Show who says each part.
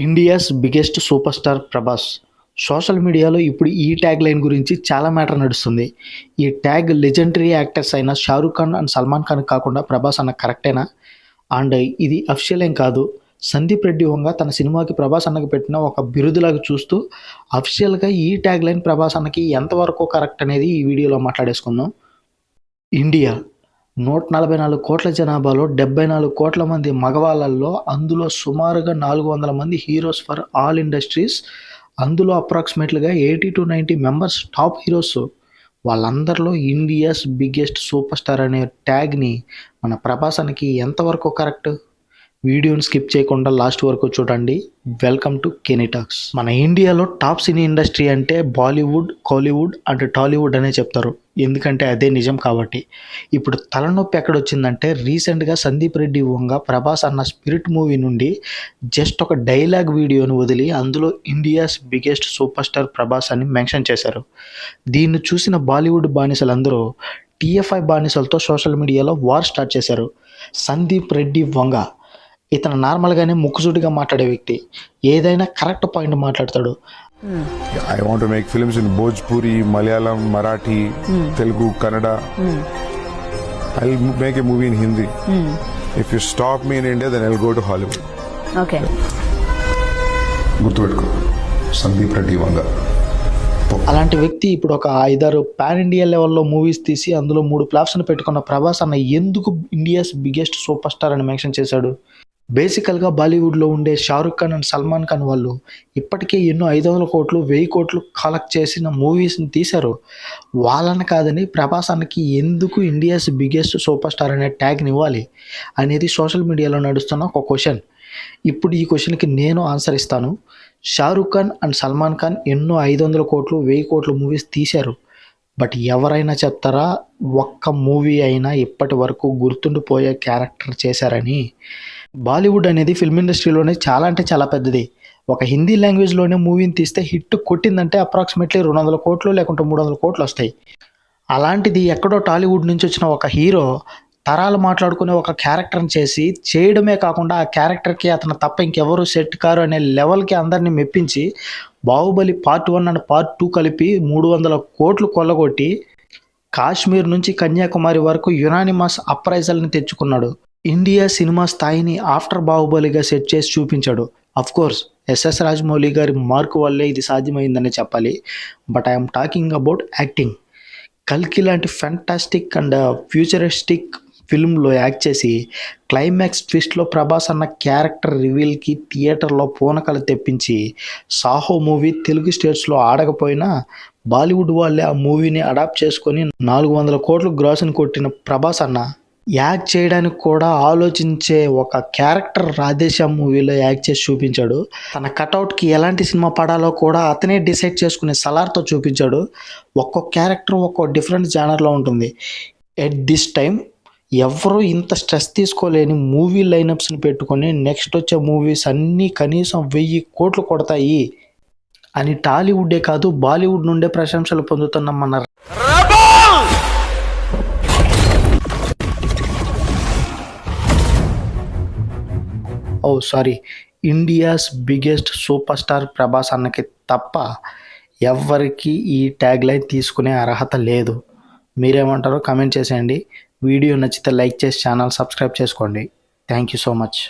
Speaker 1: India's biggest super star Prabhas. Social మీడియాలో ఇప్పుడు ఈ ట్యాగ్ లైన్ గురించి చాలా మ్యాటర్ నడుస్తుంది. ఈ ట్యాగ్ లెజెండరీ యాక్టర్స్ అయిన షారూక్ ఖాన్ అండ్ సల్మాన్ ఖాన్ కాకుండా ప్రభాస్ అన్న కరెక్టేనా? అండ్ ఇది అఫీషియల్ ఏం కాదు. సందీప్ రెడ్డి వంగ తన సినిమాకి ప్రభాస్ అన్నకి పెట్టిన ఒక బిరుదులాగా చూస్తూ అఫీషియల్గా ఈ ట్యాగ్ లైన్ ప్రభాస్ అన్నకి ఎంతవరకు కరెక్ట్ అనేది ఈ వీడియోలో మాట్లాడేసుకుందాం. ఇండియా 144 కోట్ల జనాభాలో 74 కోట్ల మంది మగవాళ్ళల్లో అందులో సుమారుగా 400 మంది హీరోస్ ఫర్ ఆల్ ఇండస్ట్రీస్. అందులో అప్రాక్సిమేట్లీగా 80 to 90 మెంబర్స్ టాప్ హీరోస్. వాళ్ళందరిలో ఇండియాస్ బిగ్గెస్ట్ సూపర్ స్టార్ అనే ట్యాగ్ని మన ప్రభాస్ అన్నకి ఎంతవరకు కరెక్ట్? వీడియోని స్కిప్ చేయకుండా లాస్ట్ వరకు చూడండి. Welcome to Kenny talks. మన ఇండియాలో టాప్ సినీ ఇండస్ట్రీ అంటే బాలీవుడ్, కోలీవుడ్ అండ్ టాలీవుడ్ అనే చెప్తారు. ఎందుకంటే అదే నిజం కాబట్టి. ఇప్పుడు తలనొప్పి ఎక్కడొచ్చిందంటే రీసెంట్గా సందీప్ రెడ్డి వంగ ప్రభాస్ అన్న స్పిరిట్ మూవీ నుండి జస్ట్ ఒక డైలాగ్ వీడియోని వదిలి అందులో India's biggest super star Prabhas అని మెన్షన్ చేశారు. దీన్ని చూసిన బాలీవుడ్ బానిసలందరూ టీఎఫ్ఐ బానిసలతో సోషల్ మీడియాలో వార్ స్టార్ట్ చేశారు. సందీప్ రెడ్డి వంగ ఇతను నార్మల్గానే ముక్కుసూటిగా మాట్లాడే వ్యక్తి. ఏదైనా కరెక్ట్ పాయింట్ మాట్లాడతాడు.
Speaker 2: I want to make films in Bhojpuri, Malayalam, Marathi, Telugu, Kannada. I'll make a movie in Hindi. If you stop me in India, then I'll go to Hollywood.
Speaker 3: Okay.
Speaker 2: గుర్తుపెట్టుకో, సందీప్ రెడ్డి వంగ.
Speaker 1: అలాంటి వ్యక్తి ఇప్పుడు ఒక 5-6 pan India లెవెల్లో movies తీసి అందులో 3 ఫ్లాప్స్ని పెట్టుకున్న ప్రభాస్ అన్న ఎందుకు ఇండియాస్ బిగ్గెస్ట్ సూపర్ స్టార్ అని మెన్షన్ చేశాడు? బేసికల్గా బాలీవుడ్లో ఉండే షారూక్ ఖాన్ అండ్ సల్మాన్ ఖాన్ వాళ్ళు ఇప్పటికే ఎన్నో 500 కోట్లు 1000 కోట్లు కలెక్ట్ చేసిన మూవీస్ని తీశారు. వాళ్ళని కాదని ప్రభాస్ అన్నకి ఎందుకు ఇండియాస్ బిగ్గెస్ట్ సూపర్ స్టార్ అనే ట్యాగ్ని ఇవ్వాలి అనేది సోషల్ మీడియాలో నడుస్తున్న ఒక క్వశ్చన్. ఇప్పుడు ఈ క్వశ్చన్కి నేను ఆన్సర్ ఇస్తాను. షారూక్ ఖాన్ అండ్ సల్మాన్ ఖాన్ ఎన్నో 500 కోట్లు 1000 కోట్లు మూవీస్ తీశారు. బట్ ఎవరైనా చెప్తారా ఒక్క మూవీ అయినా ఇప్పటి వరకు గుర్తుండిపోయే క్యారెక్టర్ చేశారని? బాలీవుడ్ అనేది ఫిల్మ్ ఇండస్ట్రీలోనే చాలా అంటే చాలా పెద్దది. ఒక హిందీ లాంగ్వేజ్లోనే మూవీని తీస్తే హిట్ కొట్టిందంటే అప్రాక్సిమేట్లీ 200 కోట్లు లేకుంటే 300 కోట్లు వస్తాయి. అలాంటిది ఎక్కడో టాలీవుడ్ నుంచి వచ్చిన ఒక హీరో తరాలు మాట్లాడుకునే ఒక క్యారెక్టర్ని చేసి చేయడమే కాకుండా ఆ క్యారెక్టర్కి అతను తప్ప ఇంకెవరు సెట్ కారు అనే లెవెల్కి అందరినీ మెప్పించి బాహుబలి పార్ట్ 1 అండ్ పార్ట్ 2 కలిపి 300 కోట్లు కొల్లగొట్టి కాశ్మీర్ నుంచి కన్యాకుమారి వరకు యునానిమస్ అప్రైజల్ని తెచ్చుకున్నాడు. ఇండియా సినిమా స్థాయిని ఆఫ్టర్ బాహుబలిగా సెట్ చేసి చూపించాడు. కోర్స్ ఎస్ఎస్ రాజమౌళి గారి మార్కు వల్లే ఇది సాధ్యమైందని చెప్పాలి. But I'm talking about acting. కల్కి లాంటి ఫ్యాంటాస్టిక్ అండ్ ఫ్యూచరిస్టిక్ ఫిల్మ్లో యాక్ట్ చేసి క్లైమాక్స్ ట్విస్ట్లో ప్రభాస్ అన్న క్యారెక్టర్ రివీల్కి థియేటర్లో పూనకలు తెప్పించి సాహో మూవీ తెలుగు స్టేట్స్లో ఆడకపోయినా బాలీవుడ్ వాళ్ళే ఆ మూవీని అడాప్ట్ చేసుకొని 400 కోట్లు గ్రాస్ని కొట్టిన ప్రభాస్ అన్న యాక్ట్ చేయడానికి కూడా ఆలోచించే ఒక క్యారెక్టర్ రాధేశ్యామ్ మూవీలో యాక్ట్ చేసి చూపించాడు. తన కటౌట్కి ఎలాంటి సినిమా పడాలో కూడా అతనే డిసైడ్ చేసుకునే సలార్తో చూపించాడు. ఒక్కొక్క క్యారెక్టర్ ఒక్కో డిఫరెంట్ జానర్లో ఉంటుంది. ఎట్ దిస్ టైం ఎవరు ఇంత స్ట్రెస్ తీసుకోలేని మూవీ లైనప్స్ని పెట్టుకొని నెక్స్ట్ వచ్చే మూవీస్ అన్నీ కనీసం 1000 కోట్లు కొడతాయి అని టాలీవుడ్డే కాదు బాలీవుడ్ నుండే ప్రశంసలు పొందుతున్న మన India's biggest super star Prabhas అన్నకి తప్ప ఎవ్వరికి ఈ ట్యాగ్ లైన్ తీసుకునే అర్హత లేదు. మీరేమంటారో కామెంట్ చేసేయండి. వీడియో నచ్చితే లైక్ చేసి ఛానల్ సబ్స్క్రైబ్ చేసుకోండి. Thank you so much.